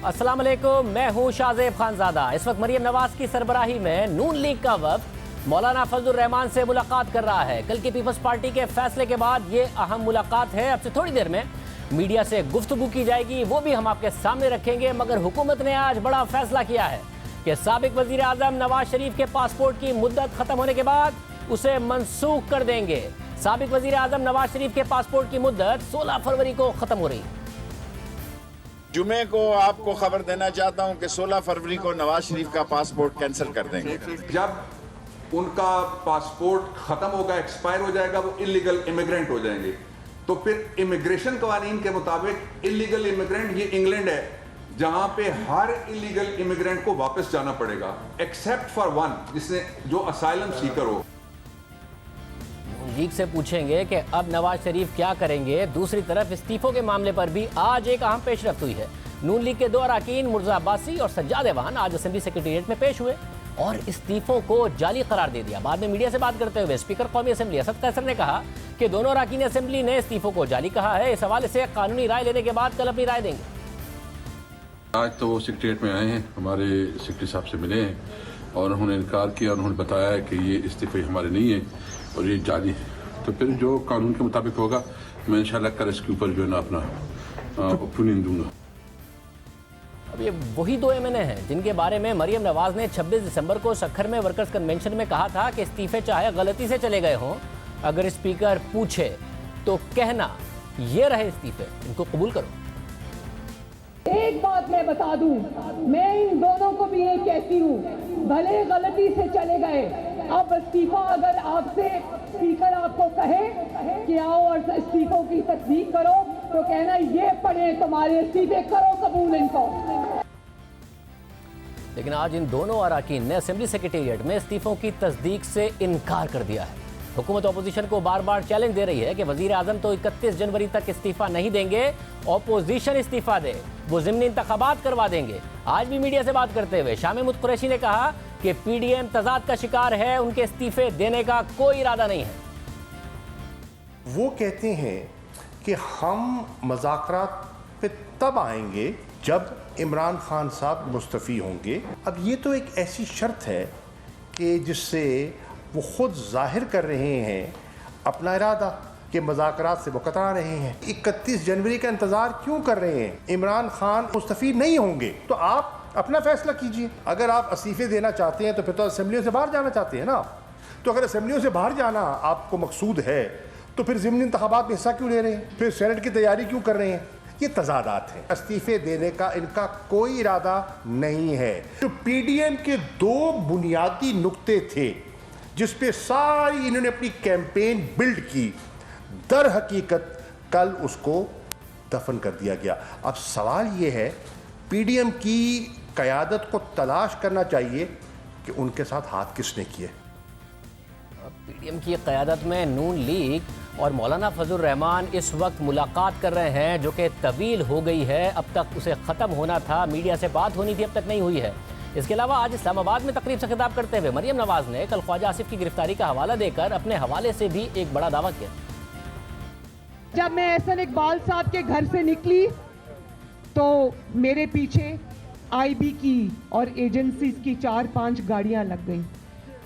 अस्सलाम वालेकुम, मैं हूं शाहजेब खानजादा। इस वक्त मरियम नवाज की सरबराही में नून लीग का वफ्द मौलाना फजलुर रहमान से मुलाकात कर रहा है। कल की पीपल्स पार्टी के फैसले के बाद ये अहम मुलाकात है। अब से थोड़ी देर में मीडिया से गुफ्तगू की जाएगी, वो भी हम आपके सामने रखेंगे। मगर हुकूमत ने आज बड़ा फैसला किया है कि साबिक वजीर आजम नवाज शरीफ के पासपोर्ट की मुद्दत खत्म होने के बाद उसे मनसूख कर देंगे। साबिक वजीर आजम नवाज शरीफ के पासपोर्ट की मुद्दत 16 फरवरी को खत्म हो रही है। जुमे को आपको खबर देना चाहता हूं कि 16 फरवरी को नवाज शरीफ का पासपोर्ट कैंसिल कर देंगे। जब उनका पासपोर्ट खत्म होगा, एक्सपायर हो जाएगा, वो इलीगल इमिग्रेंट हो जाएंगे। तो फिर इमिग्रेशन कवानीन के मुताबिक इलीगल इमिग्रेंट ये इंग्लैंड है, जहां पे हर इलीगल इमिग्रेंट को वापस जाना पड़ेगा एक्सेप्ट फॉर वन, जिसने जो असाइलम सीकर हो। लीग से पूछेंगे कि अब नवाज शरीफ क्या करेंगे। दूसरी तरफ इस्तीफों के मामले पर भी आज एक अहम पेशरफ्त हुई है। नून लीग के 2 अरकान मुर्जा अब्बासी और सज्जाद ऐवान आज असेंबली सेक्रेटेरिएट में पेश हुए और इस्तीफों को जाली करार दे दिया। बाद में मीडिया से बात करते हुए स्पीकर कौमी असेंबली असद कैसर ने कहा कि दोनों अरकान असेंबली ने इस्तीफों को जाली कहा है। इस हवाले से कानूनी राय लेने के बाद कल अपनी राय देंगे। आज तो वो सेक्रेटेरिएट में आए हैं, हमारे सेक्रेटरी साहब से मिले हैं और उन्होंने इनकार किया। उन्होंने बताया कि ये इस्तीफे हमारे नहीं है और ये जाली है। तो फिर जो कानून के मुताबिक होगा मैं इंशाल्लाह कल इसके ऊपर जो है ना अपना ओपिनियन दूंगा। अब ये वही 2 एमएनए हैं जिनके बारे में मरियम नवाज ने 26 दिसंबर को सक्खर में वर्कर्स कन्वेंशन में कहा था कि इस्तीफे चाहे गलती से चले गए हों, अगर स्पीकर पूछे तो कहना ये रहे इस्तीफे, इनको कबूल करो। एक बात मैं बता दूं, मैं इन दोनों को भी ये कहती हूँ, भले गलती से चले गए, अब इस्तीफा अगर आपसे स्पीकर आपको कहे कि आओ और इस्तीफों की तस्दीक करो, तो कहना ये पढ़े तुम्हारे इस्तीफे, करो कबूल इनको। लेकिन आज इन दोनों अरकान ने असेंबली सेक्रेटेरिएट में इस्तीफों की तस्दीक से इनकार कर दिया है। हुकूमत अपोजिशन को बार बार चैलेंज दे रही है कि वजीर आजम तो 31 जनवरी तक इस्तीफा नहीं देंगे, अपोजिशन इस्तीफा दे, वो ज़िमनी इंतखाबात करवा देंगे। आज भी मीडिया से बात करते हुए शाह महमूद कुरैशी ने कहा कि पीडीएम तजाद का शिकार है, उनके इस्तीफे देने का कोई इरादा नहीं है। वो कहते हैं कि हम मुज़ाकरात पे तब आएंगे जब इमरान खान साहब मुस्तफ़ी होंगे। अब ये तो एक ऐसी शर्त है कि जिससे वो खुद जाहिर कर रहे हैं अपना इरादा कि मुज़ाकरात से वो कतरा रहे हैं। 31 जनवरी का इंतज़ार क्यों कर रहे हैं? इमरान खान मुस्तफ़ी नहीं होंगे तो आप अपना फैसला कीजिए। अगर आप इस्तीफे देना चाहते हैं तो फिर तो असेंबलियों से बाहर जाना चाहते हैं ना। तो अगर असेंबलियों से बाहर जाना आपको मकसूद है तो फिर ज़िमनी इंतखाबात में हिस्सा क्यों ले रहे हैं? फिर सेनेट की तैयारी क्यों कर रहे हैं? ये तजादात हैं। इस्तीफे देने का इनका कोई इरादा नहीं है। तो पीडीएम के 2 बुनियादी नुक्ते थे जिस पे सारी इन्होंने अपनी कैंपेन बिल्ड की, दर हकीकत कल उसको दफन कर दिया गया। अब सवाल ये है, पीडीएम की क़यादत को तलाश करना चाहिए कि उनके साथ हाथ किसने किए। पीडीएम की क़यादत में नून लीग और मौलाना फजलुर रहमान इस वक्त मुलाकात कर रहे हैं, जो कि तवील हो गई है। अब तक उसे ख़त्म होना था, मीडिया से बात होनी थी, अब तक नहीं हुई है। इसके अलावा आज इस्लामाबाद में तकरीब से खिताब करते हुए मरियम नवाज ने कल ख्वाजा आसिफ की गिरफ्तारी का हवाला देकर अपने हवाले से भी एक बड़ा दावा किया। जब मैं एहसन इकबाल साहब के घर से निकली तो मेरे पीछे आईबी की और एजेंसीज की 4-5 गाड़ियां लग गई।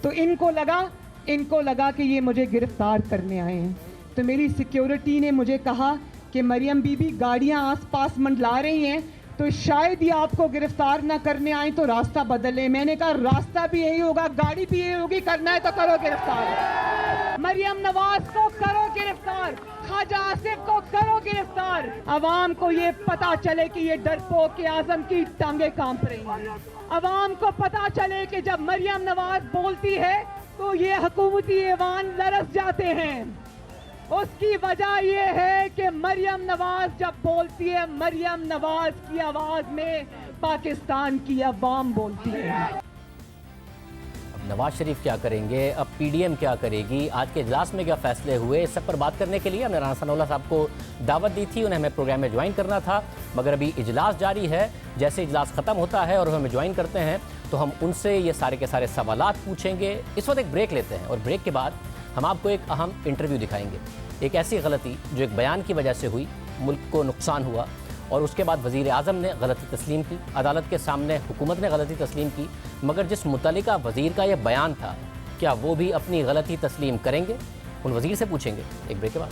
तो इनको लगा कि ये मुझे गिरफ्तार करने आए हैं। तो मेरी सिक्योरिटी ने मुझे कहा कि मरियम बीबी गाड़ियां आसपास मंडला रही हैं, तो शायद ये आपको गिरफ्तार ना करने आए तो रास्ता बदल लें। मैंने कहा रास्ता भी यही होगा, गाड़ी भी यही होगी, करना है तो करो गिरफ्तार। मरियम नवाज को करो गिरफ्तार, ख्वाजा आसिफ को करो गिरफ्तार। अवाम को ये पता चले कि ये डरपोक आजम की टांगे कांप रही हैं। अवाम को पता चले कि जब मरियम नवाज बोलती है तो ये हुकूमती ऐवान लरस जाते हैं। उसकी वजह यह है कि मरियम नवाज जब बोलती है, मरियम नवाज की आवाज में पाकिस्तान की अवाम बोलती है। अब नवाज शरीफ क्या करेंगे, अब पीडीएम क्या करेगी, आज के इजलास में क्या फैसले हुए, इस सब पर बात करने के लिए हमने राना सनाउल्लाह साहब को दावत दी थी। उन्हें हमें प्रोग्राम में ज्वाइन करना था, मगर अभी इजलास जारी है। जैसे इजलास ख़त्म होता है और हमें ज्वाइन करते हैं तो हम उनसे ये सारे के सारे सवालात पूछेंगे। इस वक्त एक ब्रेक लेते हैं और ब्रेक के बाद हम आपको एक अहम इंटरव्यू दिखाएंगे। एक ऐसी गलती जो एक बयान की वजह से हुई, मुल्क को नुकसान हुआ और उसके बाद वज़ीर आज़म ने गलती तस्लीम की, अदालत के सामने हुकूमत ने गलती तस्लीम की। मगर जिस मुतल्लिका वज़ीर का यह बयान था, क्या वो भी अपनी गलती तस्लीम करेंगे? उन वज़ीर से पूछेंगे एक ब्रेक के बाद।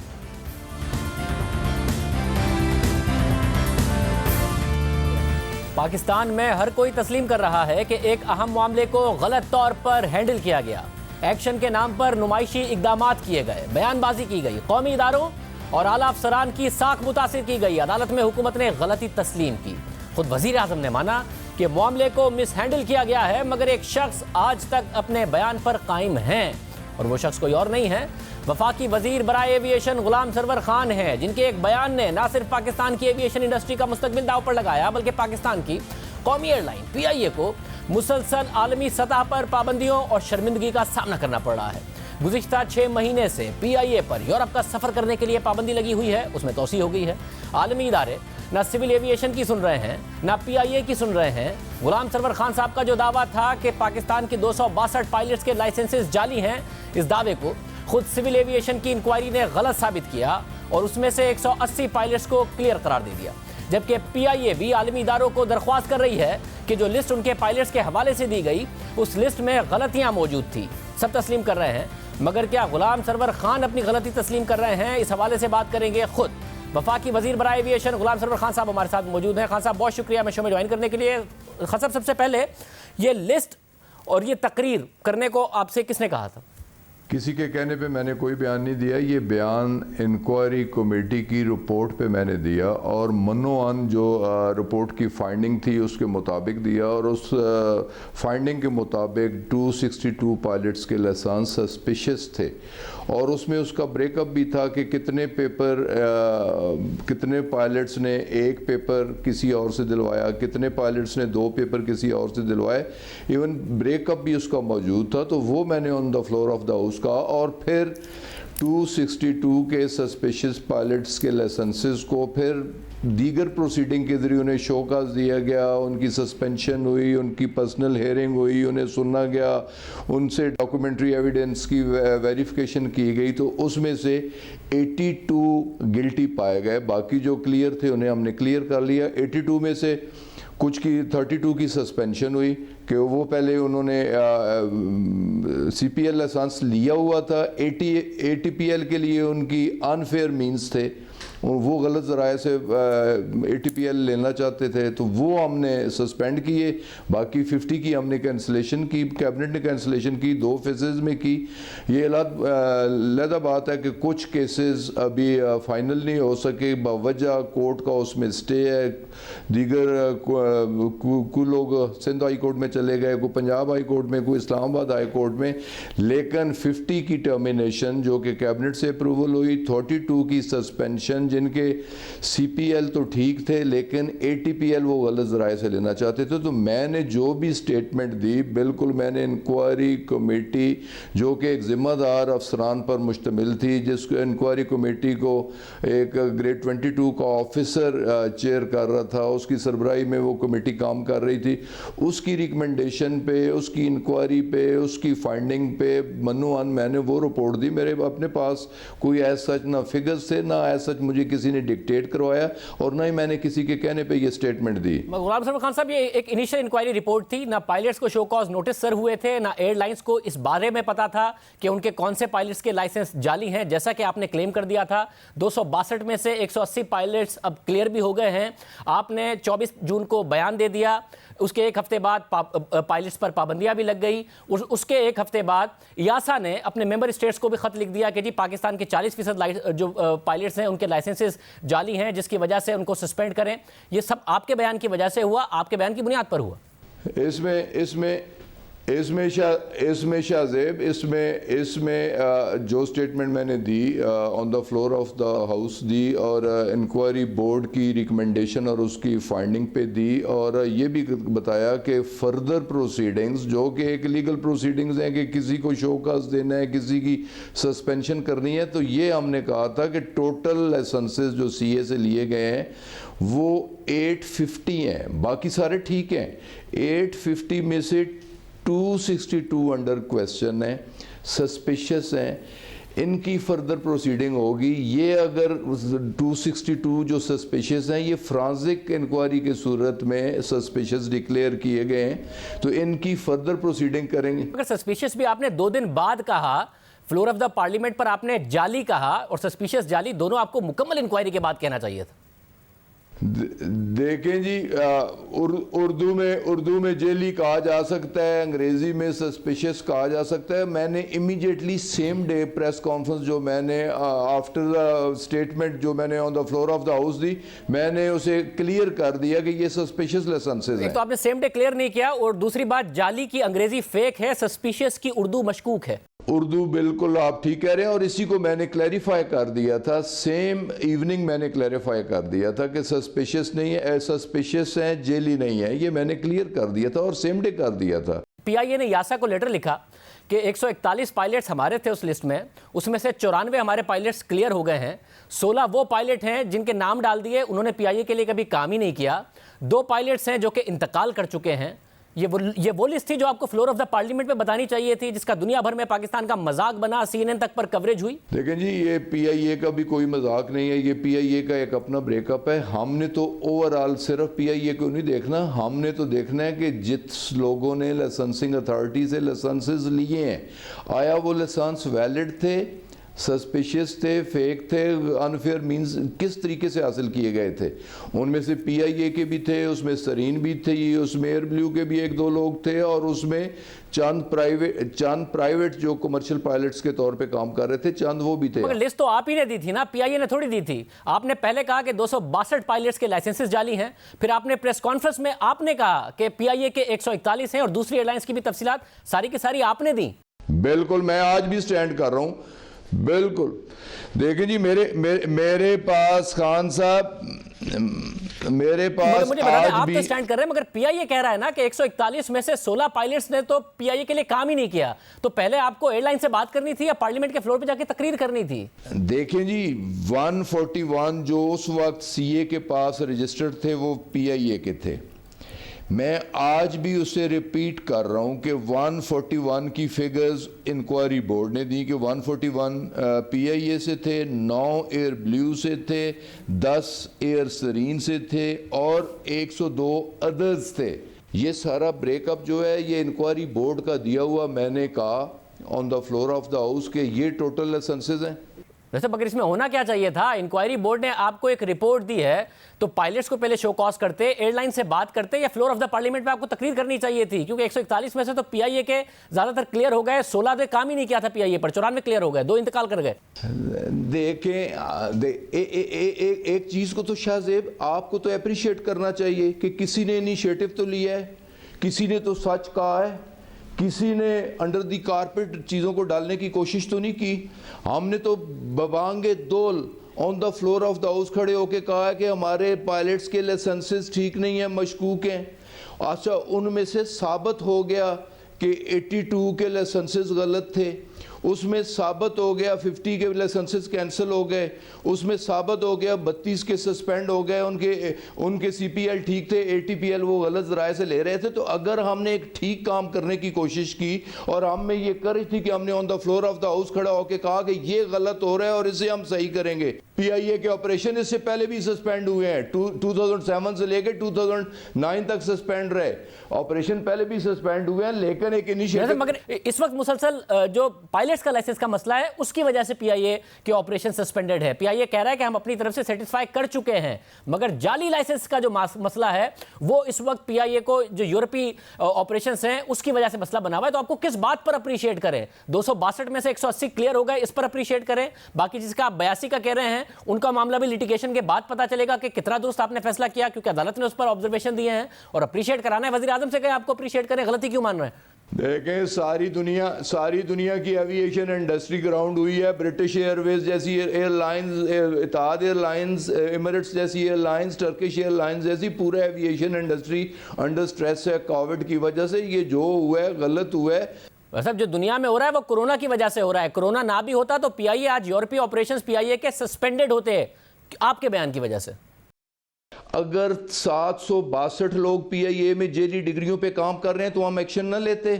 पाकिस्तान में हर कोई तस्लीम कर रहा है कि एक अहम मामले को गलत तौर पर हैंडल किया गया। एक्शन के नाम पर नुमाइशी इक़दामात किए गए, बयानबाजी की गई, कौमी इदारों और आला अफसरान की साख मुतासिर की गई। अदालत में हुकूमत ने गलती तस्लीम की। खुद वज़ीर आज़म ने माना कि मामले को मिस हैंडल किया गया है, मगर एक शख्स आज तक अपने बयान पर कायम हैं और वो शख्स कोई और नहीं है, वफाकी वजीर बराए एविएशन गुलाम सरवर खान हैं, जिनके एक बयान ने न सिर्फ पाकिस्तान की एविएशन इंडस्ट्री का मुस्तकबिल दांव पर लगाया, बल्कि पाकिस्तान की कौमी एयरलाइन PIA को मुसलसल आलमी सतह पर पाबंदियों और शर्मिंदगी का सामना करना पड़ रहा है। गुज़िश्ता 6 महीने से PIA पर यूरोप का सफ़र करने के लिए पाबंदी लगी हुई है, उसमें तोसी हो गई है। आलमी इदारे ना सिविल एविएशन की सुन रहे हैं, ना PIA की सुन रहे हैं। गुलाम सरवर खान साहब का जो दावा था कि पाकिस्तान के 262 पायलट्स के लाइसेंसेस जाली हैं, इस दावे को खुद सिविल एविएशन की इंक्वायरी ने गलत साबित किया और उसमें से 180 पायलट्स को क्लियर करार दे दिया। जबकि PIA भी आलमी इदारों को दरख्वास्त कर रही है कि जो लिस्ट उनके पायलट्स के हवाले से दी गई, उस लिस्ट में गलतियां मौजूद थी। सब तस्लीम कर रहे हैं, मगर क्या गुलाम सरवर खान अपनी गलती तस्लीम कर रहे हैं? इस हवाले से बात करेंगे खुद वफाकी वजीर बराए एविएशन गुलाम सरवर खान साहब हमारे साथ मौजूद हैं। खान साहब, बहुत शुक्रिया मैं शो में ज्वाइन करने के लिए। खान साहब, सबसे पहले ये लिस्ट और ये तकरीर करने को आपसे किसने कहा था? किसी के कहने पे मैंने कोई बयान नहीं दिया। ये बयान इंक्वायरी कमेटी की रिपोर्ट पे मैंने दिया और मनोअन जो रिपोर्ट की फाइंडिंग थी उसके मुताबिक दिया, और उस फाइंडिंग के मुताबिक 262 पायलट्स के लाइसेंस सस्पिशियस थे और उसमें उसका ब्रेकअप भी था कि कितने पायलट्स ने एक पेपर किसी और से दिलवाया, कितने पायलट्स ने 2 पेपर किसी और से दिलवाए। इवन ब्रेकअप भी उसका मौजूद था, तो वो मैंने on the floor of the house का, और फिर 262 के सस्पिशियस पायलट्स के लाइसेंसेस को फिर दीगर प्रोसीडिंग के ज़रिए उन्हें शोकाज दिया गया, उनकी सस्पेंशन हुई, उनकी पर्सनल हेयरिंग हुई, उन्हें सुना गया, उनसे डॉक्यूमेंट्री एविडेंस की वेरिफिकेशन की गई, तो उसमें से 82 गिल्टी पाए गए। बाकी जो क्लियर थे उन्हें हमने क्लियर कर लिया। 82 में से कुछ की 32 की सस्पेंशन हुई कि वो पहले उन्होंने CPL लाइसेंस लिया हुआ था, ATPL के लिए उनकी अनफेयर मीन्स थे और वो गलत ज़राए से ATPL लेना चाहते थे, तो वो हमने सस्पेंड किए। बाकी 50 की हमने कैंसलेशन की, कैबिनेट ने कैंसलेशन की, 2 फेजेस में की। ये अलग बात है कि कुछ केसेस अभी फाइनल नहीं हो सके, बावजह कोर्ट का उसमें स्टे है। दीगर कुछ लोग सिंध हाई कोर्ट में चले गए, कोई पंजाब हाई कोर्ट में, कोई इस्लामाबाद हाई कोर्ट में, लेकिन 50 की टर्मिनेशन जो कि कैबिनेट से अप्रूवल हुई, 32 की सस्पेंशन, जिनके CPL तो ठीक थे लेकिन ATPL वो गलत ज़राए से लेना चाहते थे। तो मैंने जो भी स्टेटमेंट दी, बिल्कुल मैंने इंक्वायरी कमेटी जो कि एक ज़िम्मेदार अफसरान पर मुश्तमिल थी, जिसको इंक्वायरी कमेटी को एक ग्रेड 22 का ऑफिसर चेयर कर रहा था, उसकी सरबराही में वो कमेटी काम कर रही थी, उसकी रिकमेंडेशन पे, उसकी इंक्वायरी पे, उसकी फाइंडिंग पे मनोअन मैंने वो रिपोर्ट दी। मेरे अपने पास कोई ऐसा सच ना फिगर्स थे, ना ऐसा सच मुझे किसी ने डिक्टेट करवाया, और ना ही मैंने किसी के कहने पे ये स्टेटमेंट दी। गुलाम सरवर खान साहब, ये एक इनिशियल इंक्वायरी रिपोर्ट थी, ना पायलट्स को शो कॉज नोटिस सर हुए थे, ना एयरलाइंस को इस बारे में पता था कि उनके कौन से पायलट्स के लाइसेंस जाली हैं। जैसा कि आपने क्लेम कर दिया था, 262 में से 180 पायलट्स अब क्लियर भी हो गए हैं। आपने 24 जून को बयान दे दिया, उसके एक हफ्ते बाद पायलट्स पर पाबंदियां भी लग गई। उसके एक हफ्ते बाद यासा ने अपने मेंबर स्टेट्स को भी खत लिख दिया कि जी पाकिस्तान के 40% जो पायलट्स हैं उनके लाइसेंसेस जाली हैं, जिसकी वजह से उनको सस्पेंड करें। ये सब आपके बयान की वजह से हुआ, आपके बयान की बुनियाद पर हुआ। इसमें शाहजेब, इसमें जो स्टेटमेंट मैंने दी on the floor of the house दी, और इंक्वायरी बोर्ड की रिकमेंडेशन और उसकी फाइंडिंग पे दी, और ये भी बताया कि फर्दर प्रोसीडिंग्स जो कि एक लीगल प्रोसीडिंग्स हैं कि किसी को शोकाज देना है, किसी की सस्पेंशन करनी है, तो ये हमने कहा था कि टोटल लाइसेंसेस जो CA से लिए गए हैं वो 850 हैं, बाकी सारे ठीक हैं। 850 में से 262 अंडर क्वेश्चन है, सस्पिशियस हैं। इनकी फर्दर प्रोसीडिंग होगी। ये अगर 262 जो सस्पिशियस हैं ये फ्रांसिक इंक्वायरी की सूरत में सस्पिशियस डिक्लेयर किए गए हैं, तो इनकी फर्दर प्रोसीडिंग करेंगे। अगर सस्पिशियस भी आपने 2 दिन बाद कहा, फ्लोर ऑफ द पार्लियामेंट पर आपने जाली कहा और सस्पिशियस जाली, दोनों आपको मुकम्मल इंक्वायरी के बाद कहना चाहिए था। देखें जी, उर्दू में जेली कहा जा सकता है, अंग्रेजी में सस्पिशियस कहा जा सकता है। मैंने immediately same day press conference जो मैंने आफ्टर द स्टेटमेंट जो मैंने on the floor of the house दी, मैंने उसे क्लियर कर दिया कि ये सस्पिशियस लाइसेंसेस हैं। तो आपने सेम डे क्लियर नहीं किया, और दूसरी बात, जाली की अंग्रेजी फेक है, सस्पिशियस की उर्दू मशकूक है। उर्दू बिल्कुल आप ठीक कह रहे हैं, और इसी को मैंने क्लैरिफाई कर दिया था, सेम इवनिंग मैंने क्लैरिफाई कर दिया था कि सस्पिशियस नहीं है, सस्पिशियस है, जेली नहीं है, ये मैंने क्लियर कर दिया था और सेम डे कर दिया था। पीआईए ने यासा को लेटर लिखा कि 141 पायलट्स हमारे थे उस लिस्ट में, उसमें से 94 हमारे पायलट्स क्लियर हो गए हैं, 16 वो पायलट हैं जिनके नाम डाल दिए, उन्होंने पीआईए के लिए कभी काम ही नहीं किया, 2 पायलट्स हैं जो कि इंतकाल कर चुके हैं। ये वो लिस्ट थी जो आपको फ्लोर ऑफ द पार्लियामेंट में बतानी चाहिए थी, जिसका दुनिया भर में पाकिस्तान का मजाक बना, CNN तक पर कवरेज हुई। देखें जी, ये पीआईए का भी कोई मजाक नहीं है, ये पीआईए का एक अपना ब्रेकअप है। हमने तो ओवरऑल सिर्फ पीआईए को नहीं देखना, हमने तो देखना है कि जिस लोगों ने लाइसेंसिंग अथॉरिटी से लाइसेंसेस लिए हैं, आया वो लाइसेंस वैलिड थे, सस्पिशियस थे, फेक थे, अनफेयर मींस किस तरीके से हासिल किए गए थे। उनमें से पीआईए के भी थे, उसमें सरीन भी थे, उसमें एयर ब्लू के भी 1-2 लोग थे, और उसमें चंद प्राइवेट जो कमर्शियल पायलट्स के तौर पे काम कर रहे थे, चंद वो भी थे। मगर लिस्ट तो आप ही ने दी थी ना, पीआईए ने थोड़ी दी थी। आपने पहले कहा कि 262 पायलट्स के लाइसेंसेस जाली हैं, फिर आपने प्रेस कॉन्फ्रेंस में आपने कहा कि पीआईए के 141 हैं, और दूसरी एयरलाइंस की भी तफसीलात सारी की सारी आपने दी। बिल्कुल, मैं आज भी स्टैंड कर रहा हूं, बिल्कुल। देखिए जी, मेरे पास खान साहब, मेरे पास मुझे आज आप भी तो स्टैंड कर रहे हैं, मगर पीआईए कह रहा है ना कि 141 में से 16 पायलट्स ने तो पीआईए के लिए काम ही नहीं किया। तो पहले आपको एयरलाइन से बात करनी थी या पार्लियामेंट के फ्लोर पे जाके तकरीर करनी थी? देखें जी, 141 जो उस वक्त सीए के पास रजिस्टर्ड थे वो पीआईए के थे। मैं आज भी उसे रिपीट कर रहा हूं कि 141 की फिगर्स इंक्वायरी बोर्ड ने दी कि 141 पीआईए से थे, 9 एयर ब्लू से थे, 10 एयर सरीन से थे, और 102 अदर्स थे। ये सारा ब्रेकअप जो है ये इंक्वायरी बोर्ड का दिया हुआ, मैंने कहा on the floor of the house के ये टोटल लाइसेंसेस हैं। वैसे मगर इसमें होना क्या चाहिए था? इंक्वायरी बोर्ड ने आपको एक रिपोर्ट दी है, तो पायलट्स को पहले शो कॉज करते, एयरलाइन से बात करते, या फ्लोर ऑफ द पार्लियामेंट में आपको तकरीर करनी चाहिए थी? क्योंकि 141 में से तो पीआईए के ज्यादातर क्लियर हो गए, 16 ने काम ही नहीं किया था पीआईए पर, 94 क्लियर हो गए, 2 इंतकाल कर गए। देखें, एक चीज को तो शाहजेब आपको तो अप्रिशिएट करना चाहिए कि किसी ने इनिशिएटिव तो लिया है, किसी ने तो सच कहा है, किसी ने अंडर दी कारपेट चीज़ों को डालने की कोशिश तो नहीं की। हमने तो बबांगे दोल on the floor of the house खड़े होके कहा है कि हमारे पायलट्स के लाइसेंसेस ठीक नहीं है, मशकूक हैं। अच्छा, उनमें से साबित हो गया कि 82 के लाइसेंसेस गलत थे, उसमें साबित हो गया 50 के लाइसेंसेस कैंसिल हो गए, उसमें साबित हो गया 32 के सस्पेंड हो गए, उनके सीपीएल ठीक थे, एटीपीएल वो गलत ज़राए से ले रहे थे। तो अगर हमने एक ठीक काम करने की कोशिश की और हम में ये कर रही थी कि हमने on the floor of the house खड़ा होकर कहा कि ये गलत हो रहा है और इसे हम सही करेंगे। पीआईए के ऑपरेशन इससे पहले भी सस्पेंड हुए हैं, 2007 से लेकर 2009 तक सस्पेंड रहे, ऑपरेशन पहले भी सस्पेंड हुए हैं, लेकिन एक इनिशिएटिव। मगर इस वक्त मुसलसल जो पायलट्स का लाइसेंस का मसला है उसकी वजह से पीआईए के ऑपरेशन सस्पेंडेड है। पीआईए कह रहा है कि हम अपनी तरफ से सेटिस्फाई कर चुके हैं, मगर जाली लाइसेंस का जो मसला है वो इस वक्त पीआईए को जो यूरोपीय ऑपरेशंस हैं उसकी वजह से मसला बना हुआ है। तो आपको किस बात पर अप्रिशिएट करें? 262 में से 180 क्लियर हो गए, इस पर अप्रिशिएट करें? बाकी जिसका आप 82 का कह रहे हैं उनका मामला भी लिटिगेशन के बाद पता चलेगा कि कितना दुरुस्त आपने फैसला किया, क्योंकि अदालत ने उस पर ऑब्जर्वेशन दिए हैं। और अप्रिशिएट कराना है, वजीर आजम से कहें आपको अप्रिशिएट करें, गलती क्यों मान रहे हैं? देखें, सारी दुनिया की एविएशन इंडस्ट्री ग्राउंड हुई है। ब्रिटिश एयरवेज जैसी एयरलाइंस, इत्तेहाद एयरलाइंस, एमिरेट्स जैसी एयरलाइंस, टर्किश एयरलाइंस जैसी पूरा एविएशन इंडस्ट्री अंडर स्ट्रेस है कोविड की वजह से। ये जो हुआ है गलत हुआ है। सब जो दुनिया में हो रहा है वो कोरोना की वजह से हो रहा है। कोरोना ना भी होता तो पीआईए आज यूरोपीय ऑपरेशंस पीआईए के सस्पेंडेड होते आपके बयान की वजह से। अगर 762 लोग PIA में जेली डिग्रियों पे काम कर रहे हैं तो हम एक्शन न लेते।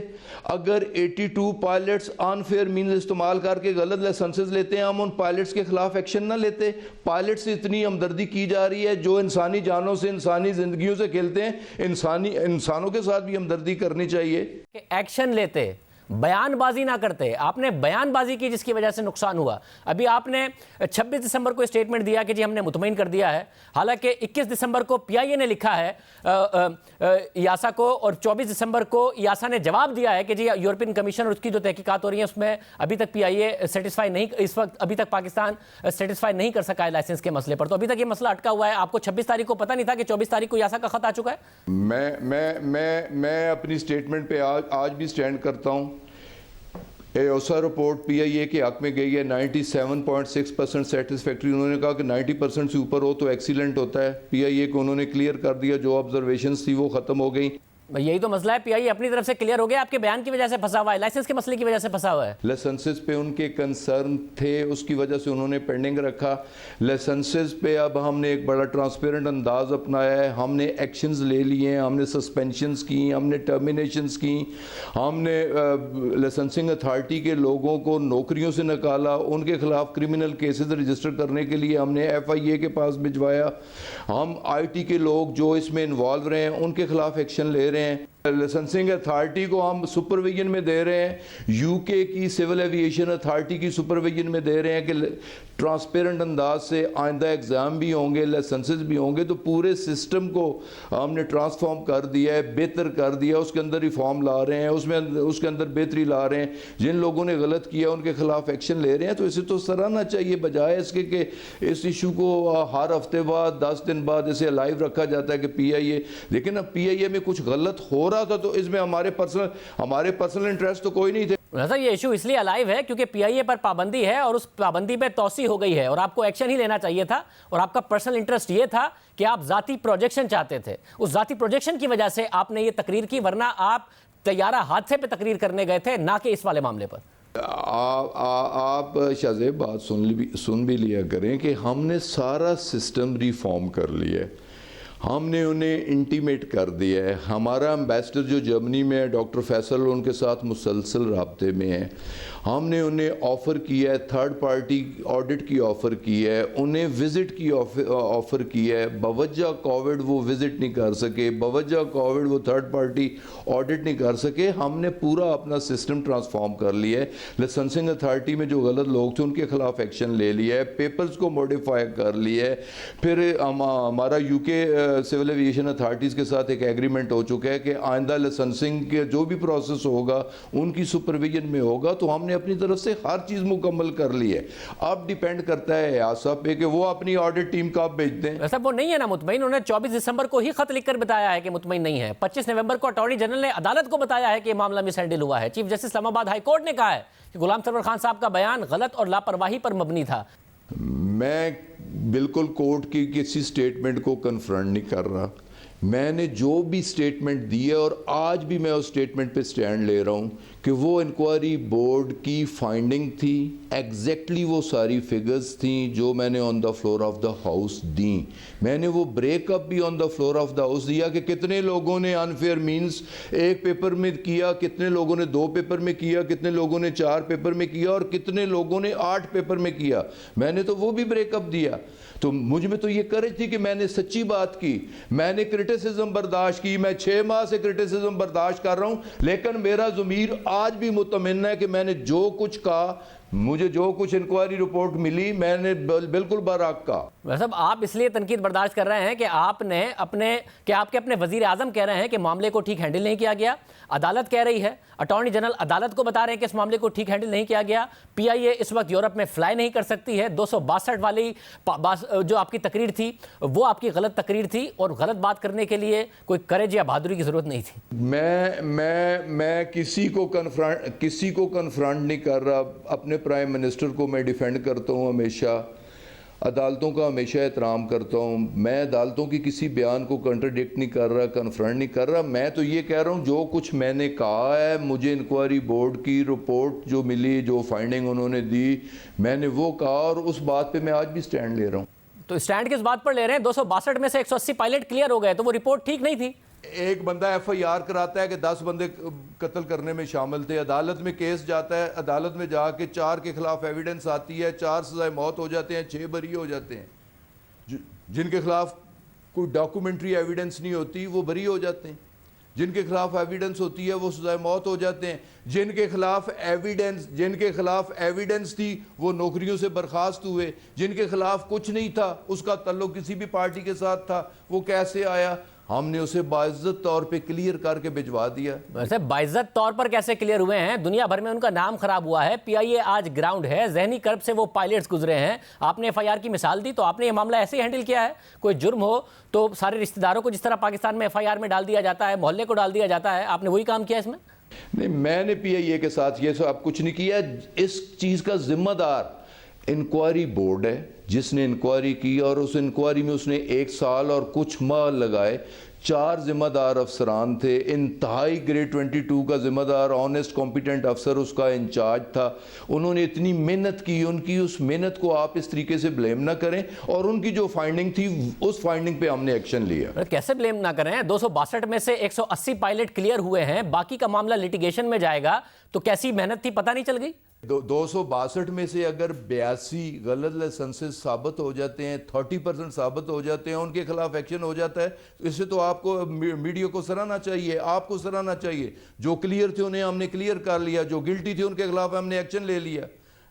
अगर 82 पायलट्स अनफेयर मीन्स इस्तेमाल करके गलत लाइसेंसेस लेते हैं, हम उन पायलट्स के खिलाफ एक्शन न लेते। पायलट से इतनी हमदर्दी की जा रही है, जो इंसानी जानों से, इंसानी जिंदगियों से खेलते हैं, इंसानों के साथ भी हमदर्दी करनी चाहिए। एक्शन लेते, बयानबाजी ना करते। आपने बयानबाजी की जिसकी वजह से नुकसान हुआ। अभी आपने 26 दिसंबर को स्टेटमेंट दिया कि जी हमने मुतमईन कर दिया है, हालांकि 21 दिसंबर को PIA ने लिखा है यासा को, और 24 दिसंबर को यासा ने जवाब दिया है कि जी यूरोपियन कमीशन और उसकी जो तहकीकात हो रही है उसमें अभी तक PIA सेटिस्फाई नहीं, इस वक्त अभी तक पाकिस्तान सेटिस्फाई नहीं कर सका है लाइसेंस के मसले पर। तो अभी तक ये मसला अटका हुआ है। आपको 26 तारीख को पता नहीं था कि 24 तारीख को यासा का खत आ चुका है? मैं अपनी स्टेटमेंट पे आज भी स्टैंड करता हूँ। EOSA रिपोर्ट PIA के हक में गई है 97.6% सेटिस्फैक्ट्री। उन्होंने कहा कि 90% से ऊपर हो तो एक्सीलेंट होता है। PIA को उन्होंने क्लियर कर दिया, जो ऑब्जर्वेशंस थी वो ख़त्म हो गई। यही तो मसला है, PIA अपनी तरफ से क्लियर हो गया, आपके बयान की वजह से फंसा हुआ है, लाइसेंस के मसले की वजह से फंसा हुआ है। लाइसेंसेस पे उनके कंसर्न थे, उसकी वजह से उन्होंने पेंडिंग रखा। लाइसेंसेस पे अब हमने एक बड़ा ट्रांसपेरेंट अंदाज अपनाया है। हमने एक्शंस ले लिए हैं, हमने सस्पेंशंस की, हमने टर्मिनेशंस की, हमने लाइसेंसिंग अथॉरिटी के लोगों को नौकरियों से निकाला, उनके खिलाफ क्रिमिनल केसेस रजिस्टर करने के लिए हमने FIA के पास भिजवाया। हम IT के लोग जो इसमें इन्वॉल्व रहे हैं उनके खिलाफ एक्शन ले रहे हैं। लाइसेंसिंग अथॉरिटी को हम सुपरविजन में दे रहे हैं, UK की सिविल एविएशन अथॉरिटी की सुपरविजन में दे रहे हैं कि ट्रांसपेरेंट अंदाज से आइंदा एग्ज़ाम भी होंगे, लाइसेंसेस भी होंगे। तो पूरे सिस्टम को हमने ट्रांसफॉर्म कर दिया है, बेहतर कर दिया, उसके अंदर रिफॉर्म ला रहे हैं, उसके अंदर बेहतरी ला रहे हैं। जिन लोगों ने गलत किया उनके खिलाफ एक्शन ले रहे हैं। तो इसे तो सराहना चाहिए, बजाय इसके कि इस इशू को हर हफ्ते बाद 10 दिन बाद इसे लाइव रखा जाता है कि PIA। लेकिन अब PIA में कुछ गलत हो रहा था तो इसमें हमारे पर्सनल इंटरेस्ट तो कोई नहीं थे। सर ये इशू इसलिए अलाइव है क्योंकि PIA पर पाबंदी है और उस पाबंदी पे तौसी हो गई है और आपको एक्शन ही लेना चाहिए था, और आपका पर्सनल इंटरेस्ट ये था कि आप जाती प्रोजेक्शन चाहते थे। उस जाती प्रोजेक्शन की वजह से आपने ये तकरीर की, वरना आप तैयारा हादसे पे तकरीर करने गए थे, ना कि इस वाले मामले पर। आप शाहजेब बात सुन भी लिया करें कि हमने सारा सिस्टम रिफॉर्म कर लिया है। हमने उन्हें इंटीमेट कर दिया है। हमारा एम्बेसडर जो जर्मनी में है डॉक्टर फैसल, उनके साथ मुसलसल राब्ते में है। हमने उन्हें ऑफ़र किया है, थर्ड पार्टी ऑडिट की ऑफ़र की है, उन्हें विज़िट की ऑफ़र की है। बवजह कोविड वो विज़िट नहीं कर सके, बवजह कोविड वो थर्ड पार्टी ऑडिट नहीं कर सके। हमने पूरा अपना सिस्टम ट्रांसफॉर्म कर लिया है। लाइसेंसिंग अथॉरिटी में जो गलत लोग थे उनके खिलाफ एक्शन ले लिया है, पेपर्स को मॉडिफाई कर लिया है। फिर हमारा UK सिविल एविएशन अथॉरिटीज़ के साथ एक एग्रीमेंट हो चुका है कि आइंदा लाइसेंसिंग के जो भी प्रोसेस होगा उनकी सुपरविजन में होगा। तो हमने अपनी तरफ से हर चीज़ मुकम्मल कर ली है। अब डिपेंड करता है यासा पे कि वो अपनी ऑडिट टीम कब भेजते हैं। वैसे वो नहीं है ना मुतमईन, उन्होंने 24 दिसंबर को ही खत लिखकर बताया है कि मुतमईन नहीं है। 25 नवंबर को अटॉर्नी जनरल ने अदालत को बताया है कि मामला मिस हैंडल हुआ है। Chief justice Islamabad high court ने कहा है कि गुलाम सरवर खान साहब का बयान गलत और लापरवाही पर मबनी था। मैं बिल्कुल कोर्ट की किसी स्टेटमेंट को कन्फ्रंट नहीं कर रहा। मैंने जो भी स्टेटमेंट दी है और आज भी मैं उस स्टेटमेंट पे स्टैंड ले रहा हूँ कि वो इंक्वायरी बोर्ड की फाइंडिंग थी। एग्जैक्टली वो सारी फिगर्स थी जो मैंने on the floor of the house दी। मैंने वो ब्रेकअप भी on the floor of the house दिया कि कितने लोगों ने अनफेयर मीन्स एक पेपर में किया, कितने लोगों ने 2 पेपर में किया, कितने लोगों ने 4 पेपर में किया और कितने लोगों ने 8 पेपर में किया। मैंने तो वो भी ब्रेकअप दिया। तो मुझ में तो ये करेज थी कि मैंने सच्ची बात की, मैंने क्रिटिसिज्म बर्दाश्त की। मैं 6 माह से क्रिटिसिज्म बर्दाश्त कर रहा हूँ, लेकिन मेरा ज़मीर आज भी मुतमइन्न है कि मैंने जो कुछ कहा, मुझे जो कुछ इंक्वायरी रिपोर्ट मिली, मैंने बिल्कुल बराक कहा। वैसे आप इसलिए तनकीद बर्दाश्त कर रहे हैं कि आपके अपने वजीर आजम कह रहे हैं कि मामले को ठीक हैंडल नहीं किया गया, अदालत कह रही है, अटॉर्नी जनरल अदालत को बता रहे हैं कि इस मामले को ठीक हैंडल नहीं किया गया। PIA इस वक्त यूरोप में फ्लाई नहीं कर सकती है। 262 वाली जो आपकी तकरीर थी वो आपकी गलत तकरीर थी और गलत बात करने के लिए कोई करेज या बहादुरी की जरूरत नहीं थी। मैं किसी को कन्फ्रंट नहीं कर रहा। अपने प्राइम मिनिस्टर को मैं डिफेंड करता हूँ हमेशा, अदालतों का हमेशा एहतराम करता हूँ। मैं अदालतों की किसी बयान को कंट्राडिक्ट नहीं कर रहा, कन्फ्रंट नहीं कर रहा। मैं तो ये कह रहा हूँ जो कुछ मैंने कहा है, मुझे इंक्वायरी बोर्ड की रिपोर्ट जो मिली, जो फाइंडिंग उन्होंने दी, मैंने वो कहा और उस बात पे मैं आज भी स्टैंड ले रहा हूँ। तो स्टैंड किस बात पर ले रहे हैं? 262 में से 180 पायलट क्लियर हो गए, तो वो रिपोर्ट ठीक नहीं थी। एक बंदा एफआईआर कराता है कि 10 बंदे कत्ल करने में शामिल थे, अदालत में केस जाता है, अदालत में जाके 4 के खिलाफ एविडेंस आती है, 4 सजाए मौत हो जाते हैं, 6 बरी हो जाते हैं। जिनके खिलाफ कोई डॉक्यूमेंट्री एविडेंस नहीं होती वो बरी हो जाते हैं, जिनके खिलाफ एविडेंस होती है वो सजाए मौत हो जाते हैं, जिनके खिलाफ एविडेंस थी वो नौकरियों से बर्खास्त हुए, जिनके खिलाफ कुछ नहीं था, उसका ताल्लुक किसी भी पार्टी के साथ था, वो कैसे आया? हमने उसे बाइज्जत तौर पे क्लियर करके भिजवा दिया। वैसे बाइज्जत तौर पर कैसे क्लियर हुए हैं? दुनिया भर में उनका नाम खराब हुआ है, पीआईए आज ग्राउंड है, जहनी कर्ब से वो पायलट्स गुजरे हैं। आपने एफआईआर की मिसाल दी, तो आपने ये मामला ऐसे ही हैंडल किया है? कोई जुर्म हो तो सारे रिश्तेदारों को जिस तरह पाकिस्तान में एफआईआर में डाल दिया जाता है, मोहल्ले को डाल दिया जाता है, आपने वही काम किया इसमें? नहीं, मैंने पीआईए के साथ ये सब कुछ नहीं किया। इस चीज़ का जिम्मेदार इंक्वायरी बोर्ड है जिसने इंक्वायरी की, और उस इंक्वायरी में उसने 1 साल और कुछ माह लगाए। 4 जिम्मेदार अफसरान थे, इंतहाई ग्रेड 22 का जिम्मेदार ऑनेस्ट कॉम्पिटेंट अफसर उसका इंचार्ज था। उन्होंने इतनी मेहनत की, उनकी उस मेहनत को आप इस तरीके से ब्लेम ना करें, और उनकी जो फाइंडिंग थी उस फाइंडिंग पे हमने एक्शन लिया। कैसे ब्लेम ना करें? 262 में से 180 पायलट क्लियर हुए हैं, बाकी का मामला लिटिगेशन में जाएगा, तो कैसी मेहनत थी पता नहीं चल गई? 262 में से अगर 82 गलत लाइसेंसेस साबित हो जाते हैं, 30% साबित हो जाते हैं, उनके खिलाफ एक्शन हो जाता है, इससे तो आपको मीडिया को सराहना चाहिए, आपको सराहना चाहिए। जो क्लियर थे उन्हें हमने क्लियर कर लिया, जो गिल्टी थे उनके खिलाफ हमने एक्शन ले लिया।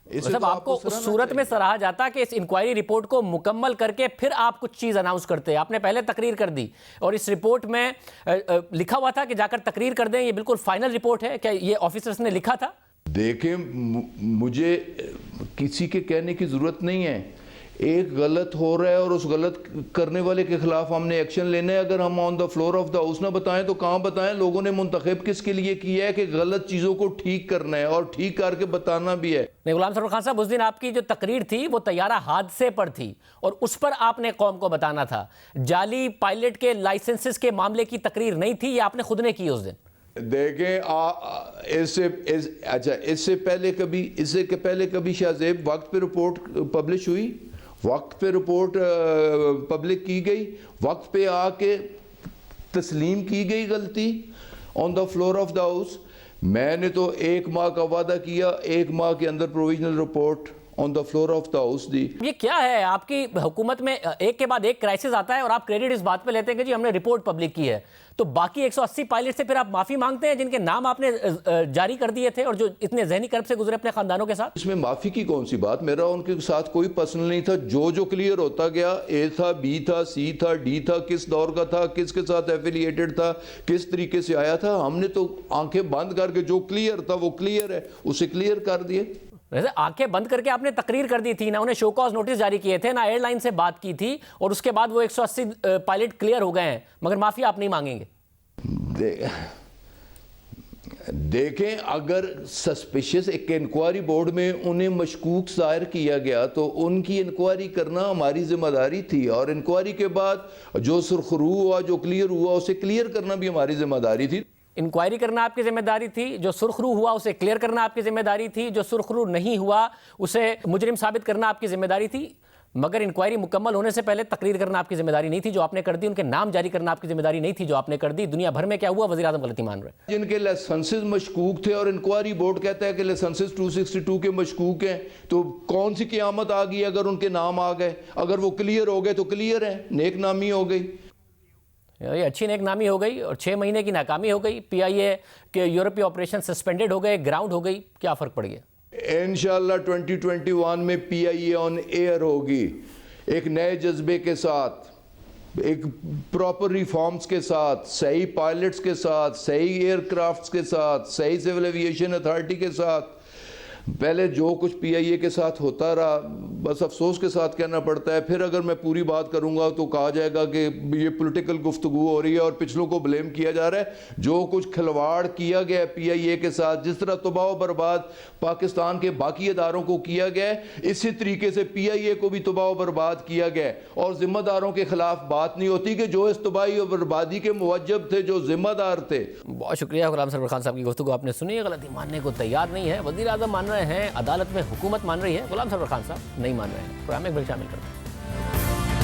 मतलब तो आपको उस सूरत में सराहा जाता कि इस इंक्वायरी रिपोर्ट को मुकम्मल करके फिर आप कुछ चीज अनाउंस करते हैं। आपने पहले तकरीर कर दी और इस रिपोर्ट में लिखा हुआ था कि जाकर तकरीर कर दें, ये बिल्कुल फाइनल रिपोर्ट है। क्या ये ऑफिसर्स ने लिखा था? देखें, मुझे किसी के कहने की ज़रूरत नहीं है। एक गलत हो रहा है और उस गलत करने वाले के खिलाफ हमने एक्शन लेना है। अगर हम on the floor of the house ना बताएं तो कहाँ बताएं? लोगों ने मुंतखब किसके लिए किया है कि गलत चीज़ों को ठीक करना है और ठीक करके बताना भी है। नहीं, गुलाम सरवर खान साहब, उस दिन आपकी जो तकरीर थी वो तैयारा हादसे पर थी और उस पर आपने कौम को बताना था। जाली पायलट के लाइसेंसेस के मामले की तकरीर नहीं थी, ये आपने खुद ने की उस दिन। देखें, इससे पहले कभी शाहजेब वक्त पे रिपोर्ट पब्लिश हुई, वक्त पे रिपोर्ट पब्लिक की गई, वक्त पे आके तस्लीम की गई गलती on the floor of the house. मैंने तो 1 माह का वादा किया, 1 माह के अंदर provisional report on the floor of the house दी। ये क्या है आपकी हुकूमत में? एक के बाद एक क्राइसिस आता है और आप क्रेडिट इस बात पे लेते हैं कि जी हमने रिपोर्ट पब्लिक की है, तो बाकी 180 पायलट से फिर आप माफी मांगते हैं जिनके नाम आपने जारी कर दिए थे और जो इतने जहनी कर्ब से गुजरे अपने खानदानों के साथ। इसमें माफी की कौन सी बात? मेरा उनके साथ कोई पर्सनल नहीं था। जो क्लियर होता गया, ए था, बी था, सी था, डी था, किस दौर का था, किसके साथ एफिलिएटेड था, किस तरीके से आया था, हमने तो आंखें बंद करके जो क्लियर था वो क्लियर है, उसे क्लियर कर दिए। वैसे आंखें बंद करके आपने तकरीर कर दी थी ना, उन्हें शो कॉज नोटिस जारी किए थे ना, एयरलाइन से बात की थी, और उसके बाद वो 180 पायलट क्लियर हो गए हैं, मगर माफी आप नहीं मांगेंगे? देखें, अगर सस्पिशियस एक इंक्वायरी बोर्ड में उन्हें मशकूक जाहिर किया गया तो उनकी इंक्वायरी करना हमारी जिम्मेदारी थी, और इंक्वायरी के बाद जो सुरखरू हुआ, जो क्लियर हुआ, उसे क्लियर करना भी हमारी जिम्मेदारी थी। इंक्वायरी करना आपकी जिम्मेदारी थी, जो सुरखरू हुआ उसे क्लियर करना आपकी जिम्मेदारी थी, जो सुरखरू नहीं हुआ उसे मुजरिम साबित करना आपकी जिम्मेदारी थी, मगर इंक्वायरी मुकम्मल होने से पहले तकरीर करना आपकी जिम्मेदारी नहीं थी जो आपने कर दी। उनके नाम जारी करना आपकी जिम्मेदारी नहीं थी जो आपने कर दी। दुनिया भर में क्या हुआ? वज़ीर आज़म गलती मान रहे हैं। जिनके लाइसेंसेस मशकूक थे और इंक्वायरी बोर्ड कहता है कि लाइसेंसेस 262 के मशकूक हैं, तो कौन सी क़यामत आ गई अगर उनके नाम आ गए? अगर वो क्लियर हो गए तो क्लियर है, नेक नामी हो गई। ये अच्छी नेक नामी हो गई और 6 महीने की नाकामी हो गई। पीआईए के यूरोपीय ऑपरेशन सस्पेंडेड हो गए, ग्राउंड हो गई, क्या फ़र्क पड़ गया? इंशाल्लाह 2021 में पीआईए ऑन एयर होगी, एक नए जज्बे के साथ, एक प्रॉपर रिफॉर्म्स के साथ, सही पायलट्स के साथ, सही एयरक्राफ्ट्स के साथ, सही सिविल एविएशन अथॉरिटी के साथ। पहले जो कुछ पीआईए के साथ होता रहा, बस अफसोस के साथ कहना पड़ता है। फिर अगर मैं पूरी बात करूंगा तो कहा जाएगा कि ये पॉलिटिकल गुफ्तगू हो रही है और पिछलों को ब्लेम किया जा रहा है। जो कुछ खिलवाड़ किया गया है पीआईए के साथ, जिस तरह तबाह बर्बाद पाकिस्तान के बाकी इदारों को किया गया है, इसी तरीके से पीआईए को भी तबाह बर्बाद किया गया है। और जिम्मेदारों के खिलाफ बात नहीं होती कि जो इस तबाही और बर्बादी के मुवज्जब थे, जो जिम्मेदार थे। बहुत शुक्रिया गुलाम सरवर खान साहब की गुफ्तगू आपने सुनी। गलती मानने को तैयार नहीं है, वज़ीर आज़म मान रहे हैं, अदालत में हुकूमत मान रही है, गुलाम सरवर खान साहब नहीं मान रहे हैं। प्रोग्राम में शामिल करते हैं।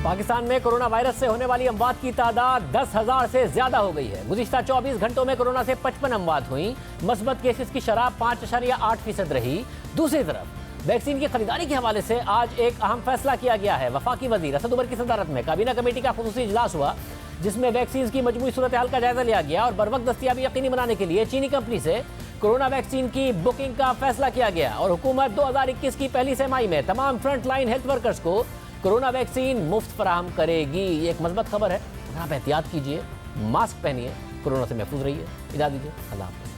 पाकिस्तान में कोरोना वायरस से होने वाली अमवात की तादाद 10,000 से ज्यादा हो गई है। गुज़िश्ता 24 घंटों में कोरोना से 55 अमवात हुई। मस्बत केसेस की शरह 5.8% रही। दूसरी तरफ वैक्सीन की खरीदारी के हवाले से आज एक अहम फैसला किया गया है। वफाकी वजीर असद उमर की सदारत में काबीना कमेटी का खुसूसी इजलास हुआ, जिसमें वैक्सीन की मजमूई सूरत हाल का जायजा लिया गया और बरवक्त दस्तयाबी यकीनी बनाने के लिए चीनी कंपनी से कोरोना वैक्सीन की बुकिंग का फैसला किया गया। और हुकूमत 2021 की पहली तिमाही में तमाम फ्रंट लाइन हेल्थ वर्कर्स को कोरोना वैक्सीन मुफ्त फराहम करेगी। ये एक मजबूत खबर है। आप एहतियात कीजिए, मास्क पहनिए, कोरोना से महफूज रहिए। इजाज़त दीजिए, अल्लाह हाफ़िज़।